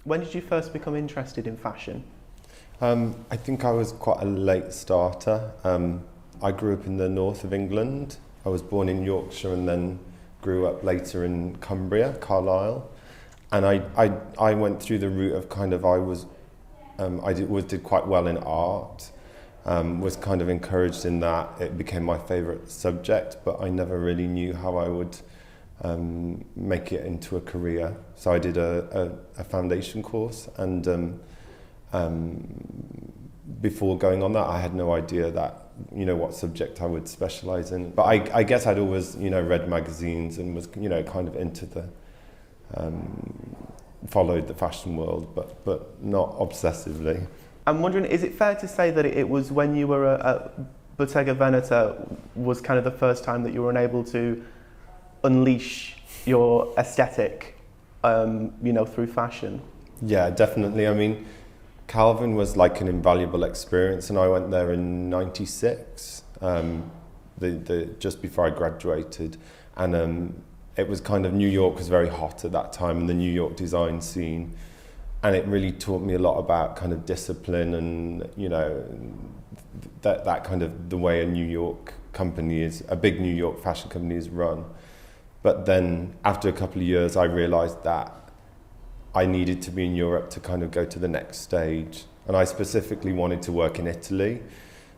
When did you first become interested in fashion? I think I was quite a late starter. I grew up in the north of England. I was born in Yorkshire and then grew up later in Cumbria, Carlisle. And I went through the route of kind of did quite well in art. Was kind of encouraged in that. It became my favourite subject, but I never really knew how I would make it into a career. So I did a foundation course, and before going on that, I had no idea that, what subject I would specialise in. But I guess I'd always, read magazines and was, kind of into followed the fashion world, but not obsessively. I'm wondering, is it fair to say that it was when you were at Bottega Veneta was kind of the first time that you were unable to unleash your aesthetic, through fashion? Yeah, definitely. I mean, Calvin was like an invaluable experience, and I went there in '96, just before I graduated, and it was kind of, New York was very hot at that time, and the New York design scene, and it really taught me a lot about kind of discipline and that kind of the way a big New York fashion company is run. But then after a couple of years, I realised that I needed to be in Europe to kind of go to the next stage. And I specifically wanted to work in Italy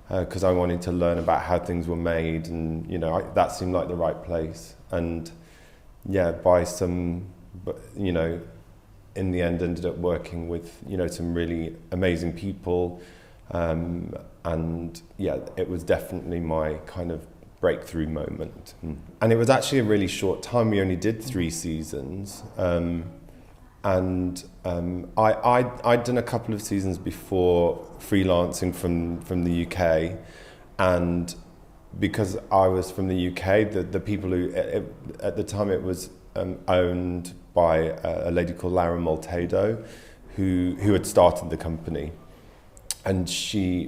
because I wanted to learn about how things were made, and that seemed like the right place. And yeah, in the end ended up working with some really amazing people, and yeah, it was definitely my kind of breakthrough moment. And it was actually a really short time. We only did 3 seasons. I'd done a couple of seasons before freelancing from the UK, and because I was from the UK, the people who at the time it was owned by a lady called Lara Moltedo, who had started the company, and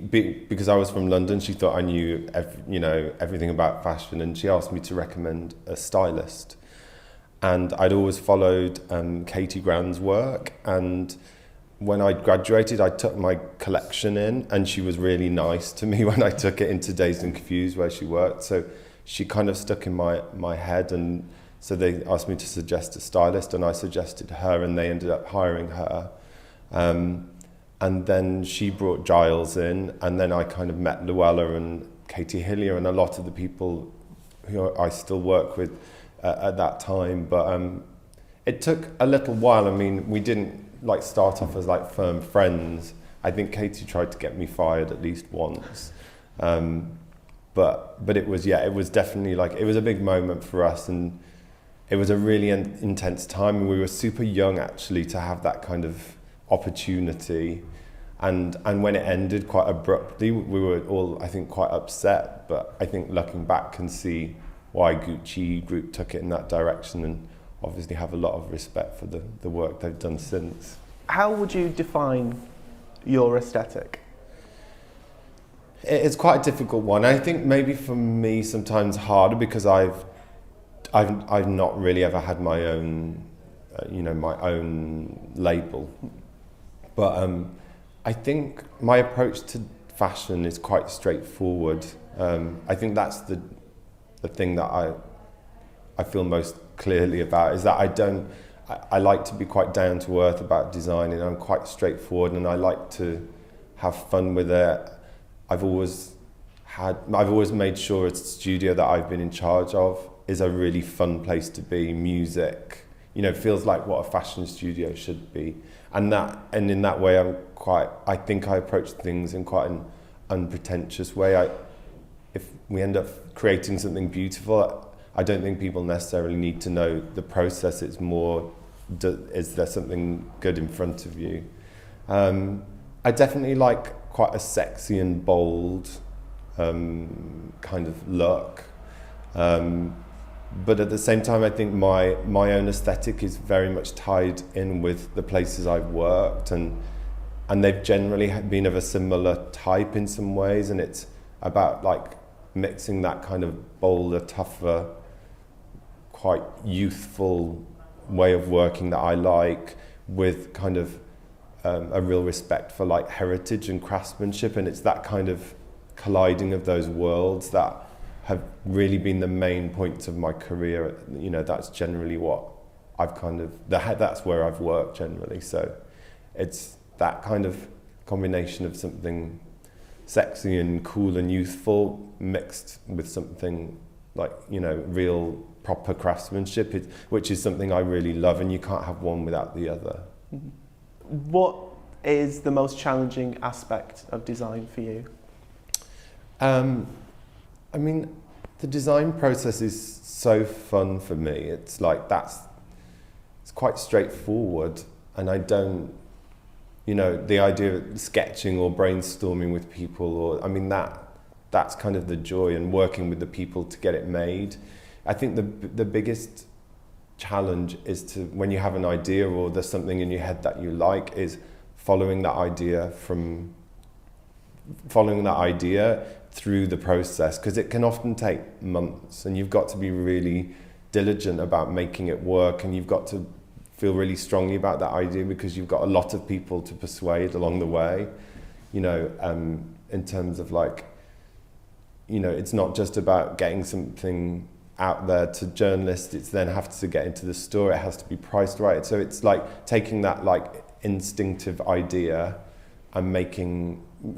because I was from London, she thought I knew everything about fashion, and she asked me to recommend a stylist. And I'd always followed Katie Grand's work, and when I graduated, I took my collection in, and she was really nice to me when I took it into Dazed and Confused, where she worked. So she kind of stuck in my head, and so they asked me to suggest a stylist, and I suggested her, and they ended up hiring her. And then she brought Giles in, and then I kind of met Loewe and Katie Hillier and a lot of the people who I still work with at that time. But it took a little while. I mean, we didn't start off as firm friends. I think Katie tried to get me fired at least once. But it was definitely it was a big moment for us, and it was a really intense time. We were super young actually to have that kind of opportunity, and when it ended quite abruptly, we were all, I think, quite upset. But I think looking back can see why Gucci Group took it in that direction, and obviously have a lot of respect for the work they've done since. How would you define your aesthetic? It's quite a difficult one. I think maybe for me sometimes harder because I've not really ever had my own my own label. But I think my approach to fashion is quite straightforward. I think that's the thing that I feel most clearly about, is that I like to be quite down to earth about design, and I'm quite straightforward, and I like to have fun with it. I've always made sure a studio that I've been in charge of is a really fun place to be. Music, feels like what a fashion studio should be, and in that way I think I approach things in quite an unpretentious way. If we end up creating something beautiful, I don't think people necessarily need to know the process. It's more, is there something good in front of you? I definitely like quite a sexy and bold kind of look. But at the same time, I think my own aesthetic is very much tied in with the places I've worked, and they've generally been of a similar type in some ways, and it's about mixing that kind of bolder, tougher, quite youthful way of working that I like with kind of a real respect for like heritage and craftsmanship, and it's that kind of colliding of those worlds that have really been the main points of my career. You know, that's generally what I've kind of, that's where I've worked generally. So it's that kind of combination of something sexy and cool and youthful mixed with something like, you know, real proper craftsmanship, which is something I really love, and you can't have one without the other. What is the most challenging aspect of design for you? I mean, the design process is so fun for me. It's like it's quite straightforward, and I don't, you know, the idea of sketching or brainstorming with people, or I mean that's kind of the joy, and working with the people to get it made. I think the biggest challenge is to, when you have an idea or there's something in your head that you like, is following that idea through the process, because it can often take months, and you've got to be really diligent about making it work, and you've got to feel really strongly about that idea because you've got a lot of people to persuade along the way, you know, in terms of like, you know, it's not just about getting something out there to journalists, it's then have to get into the store, it has to be priced right. So it's like taking that like instinctive idea and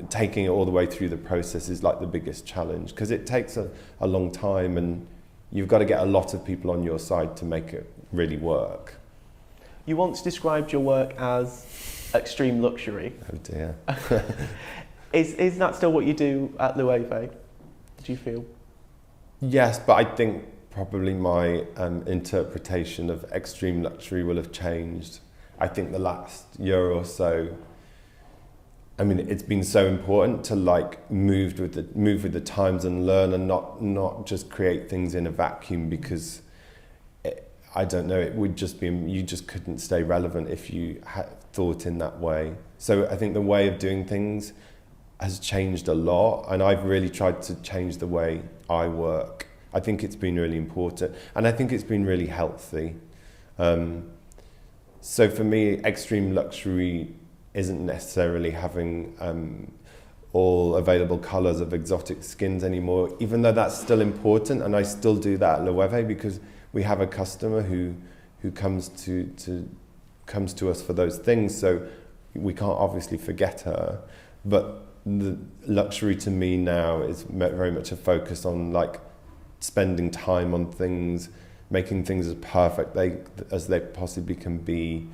taking it all the way through the process is like the biggest challenge, because it takes a long time, and you've got to get a lot of people on your side to make it really work. You once described your work as extreme luxury. Oh dear. Is that still what you do at Loewe, do you feel? Yes, but I think probably my interpretation of extreme luxury will have changed. I think the last year or so, I mean, it's been so important to like move with the times and learn, and not just create things in a vacuum, because I don't know, it would just be, you just couldn't stay relevant if you thought in that way. So I think the way of doing things has changed a lot, and I've really tried to change the way I work. I think it's been really important, and I think it's been really healthy. So for me, extreme luxury isn't necessarily having all available colours of exotic skins anymore, even though that's still important, and I still do that at Loewe, because we have a customer who comes to us for those things, so we can't obviously forget her. But the luxury to me now is very much a focus on like spending time on things, making things as perfect as they possibly can be,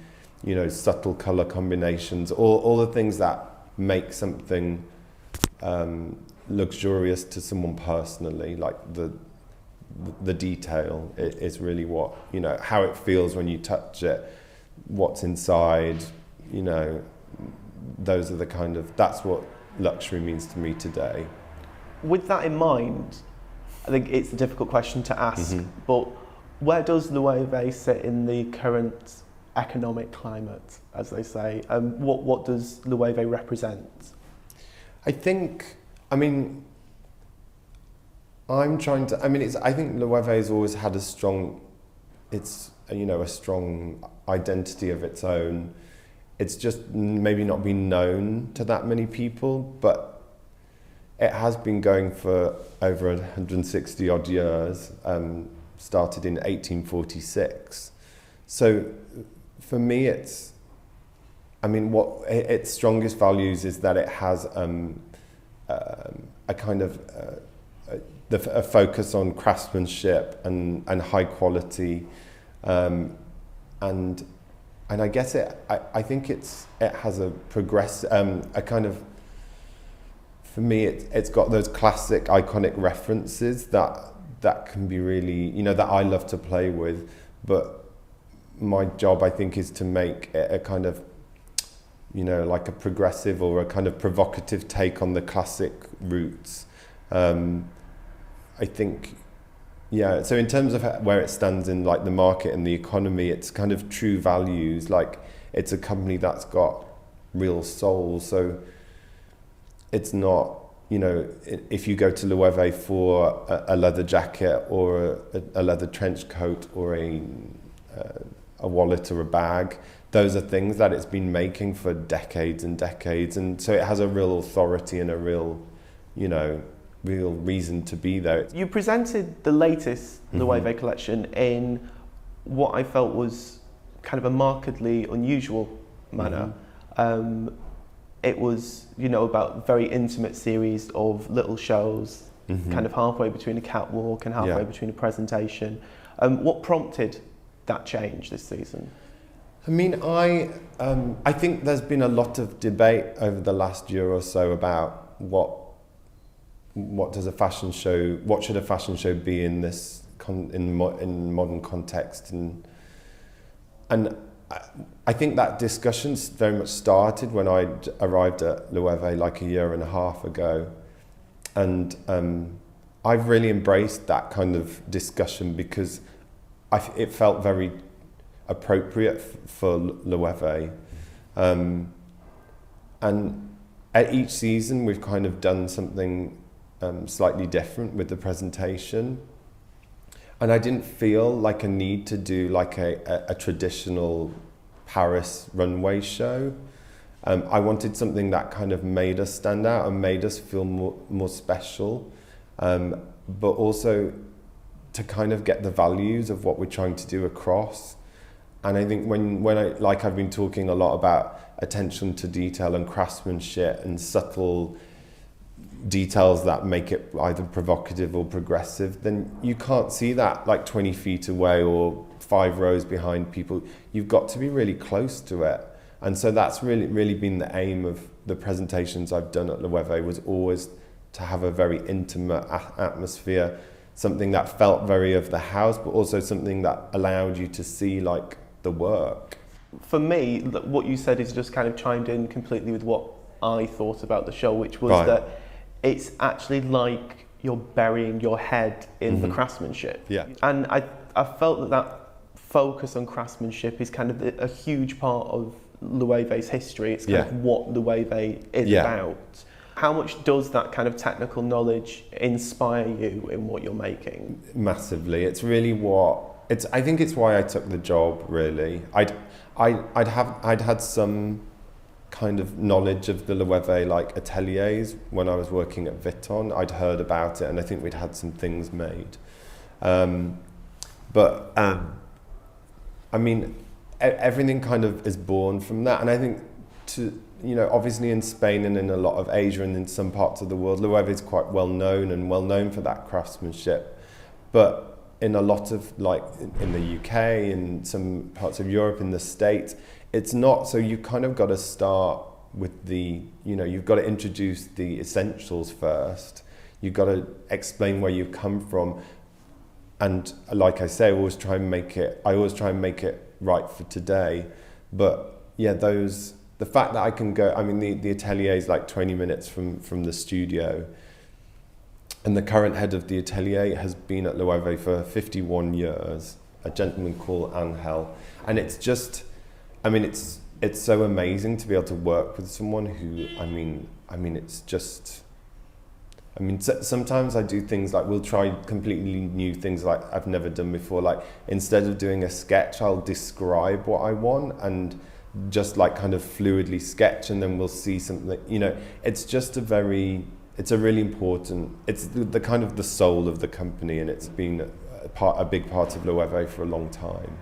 you know, subtle colour combinations, all the things that make something luxurious to someone personally, like the detail is really what, you know, how it feels when you touch it, what's inside, you know, those are the kind of, that's what luxury means to me today. With that in mind, I think it's a difficult question to ask, but where does Loewe sit in the current economic climate, as they say? What does Loewe represent? I think, I mean, I think Loewe has always had a strong identity of its own. It's just maybe not been known to that many people, but it has been going for over 160 odd years, started in 1846. So for me, its strongest values is that it has a kind of a focus on craftsmanship and high quality, and I guess I think it has a kind of, for me it's got those classic iconic references that can be really, you know, that I love to play with, but my job I think is to make it a kind of, you know, like a progressive or a kind of provocative take on the classic roots. I think, yeah, so in terms of where it stands in like the market and the economy, it's kind of true values, like it's a company that's got real soul. So it's not, you know, if you go to Loewe for a leather jacket or a leather trench coat or a a wallet or a bag. Those are things that it's been making for decades and decades, and so it has a real authority and a real, real reason to be there. You presented the latest Loewe collection in what I felt was kind of a markedly unusual manner. It was, about a very intimate series of little shows, kind of halfway between a catwalk and halfway between a presentation. What prompted that change this season? I mean, I think there's been a lot of debate over the last year or so about what should a fashion show be in this in modern context, and I think that discussion very much started when I arrived at Loewe like a year and a half ago, and I've really embraced that kind of discussion because it felt very appropriate for Loewe, and at each season we've kind of done something slightly different with the presentation, and I didn't feel like a need to do like a traditional Paris runway show. I wanted something that kind of made us stand out and made us feel more special, but also to kind of get the values of what we're trying to do across. And I think I've been talking a lot about attention to detail and craftsmanship and subtle details that make it either provocative or progressive, then you can't see that like 20 feet away or 5 rows behind people. You've got to be really close to it. And so that's really been the aim of the presentations I've done at Loewe, was always to have a very intimate atmosphere, something that felt very of the house, but also something that allowed you to see like the work. For me, what you said is just kind of chimed in completely with what I thought about the show, which was that it's actually like you're burying your head in the craftsmanship. Yeah. And I felt that focus on craftsmanship is kind of a huge part of Loewe's history. It's kind of what Loewe is about. How much does that kind of technical knowledge inspire you in what you're making? Massively. It's really I think it's why I took the job, really. I'd had some kind of knowledge of the Loewe like ateliers when I was working at Vuitton. I'd heard about it, and I think we'd had some things made. But I mean, everything kind of is born from that. And I think obviously in Spain and in a lot of Asia and in some parts of the world, Loewe is quite well known for that craftsmanship. But in a lot of, like in the UK, in some parts of Europe, in the States, it's not. So you kind of got to start with you've got to introduce the essentials first. You've got to explain where you've come from. And like I say, I always try and make it right for today. But yeah, the fact that I can go, I mean, the atelier is like 20 minutes from the studio. And the current head of the atelier has been at Loewe for 51 years, a gentleman called Angel. And it's just, I mean, it's so amazing to be able to work with someone who, sometimes I do things like, we'll try completely new things like I've never done before. Like instead of doing a sketch, I'll describe what I want and just like kind of fluidly sketch, and then we'll see something, it's just it's a really important, it's the kind of the soul of the company, and it's been a big part of Loewe for a long time.